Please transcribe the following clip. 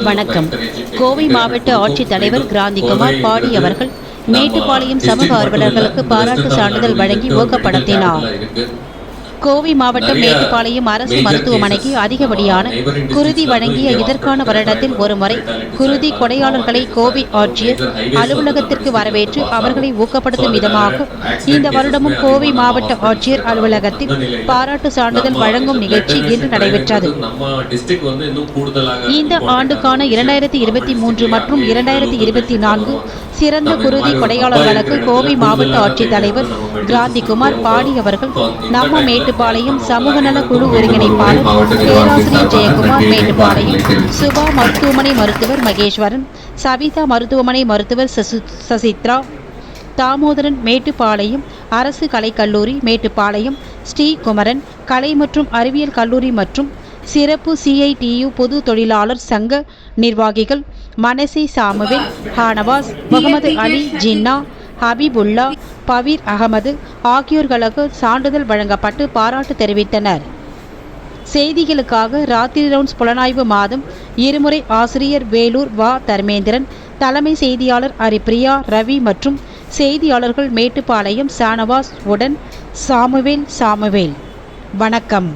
வணக்கம். கோவை மாவட்ட ஆட்சித்தலைவர் கிராந்திகுமார் பாடி அவர்கள் மேட்டுப்பாளையம் சமூக ஆர்வலர்களுக்கு பாராட்டு சான்றிதழ் வழங்கி ஊக்கப்படுத்தினார். கோவை மாவட்டம் மேட்டுப்பாளையம் அரசு மருத்துவமனைக்கு அதிகப்படியான குருதி வழங்கிய இதற்கான வருடத்தில் ஒருமுறை குருதி கொடையாளர்களை கோவை ஆட்சியர் அலுவலகத்திற்கு வரவேற்று அவர்களை ஊக்கப்படுத்தும் விதமாக இந்த வருடமும் கோவை மாவட்ட ஆட்சியர் அலுவலகத்தில் பாராட்டு சான்றிதழ் வழங்கும் நிகழ்ச்சி இன்று நடைபெற்றது. இந்த ஆண்டுக்கான 2023 மற்றும் 2024 சிறந்த குருதி கொடையாளர்களுக்கு கோவை மாவட்ட ஆட்சித்தலைவர் கிராந்திகுமார் பாடி அவர்கள் நம்ம மேட்டுப்பாளையம் சமூக நல குழு ஒருங்கிணைப்பாளர் பேராசிரியர் ஜெயக்குமார், மேட்டுப்பாளையம் சுபா மருத்துவமனை மருத்துவர் மகேஸ்வரன், சவிதா மருத்துவமனை மருத்துவர் சசித்ரா, தாமோதரன் மேட்டுப்பாளையம் அரசு கலைக்கல்லூரி மேட்டுப்பாளையம், ஸ்ரீகுமரன் கலை மற்றும் அறிவியல் கல்லூரி மற்றும் சிறப்பு CITU பொது தொழிலாளர் சங்க நிர்வாகிகள் மனசி சாமுவேல், ஹானவாஸ், முகமது அலி ஜின்னா, ஹபீபுல்லா, பவீர் அகமது ஆகியோர்களுக்கு சான்றிதழ் வழங்கப்பட்டு பாராட்டு தெரிவித்தனர். செய்திகளுக்காக ராத்திரி ரவுண்ட்ஸ் புலனாய்வு மாதம் இருமுறை ஆசிரியர் வேலூர் வா தர்மேந்திரன், தலைமை செய்தியாளர் ஹரிப்பிரியா ரவி மற்றும் செய்தியாளர்கள் மேட்டுப்பாளையம் ஷானவாஸ் உடன் சாமுவேல். வணக்கம்.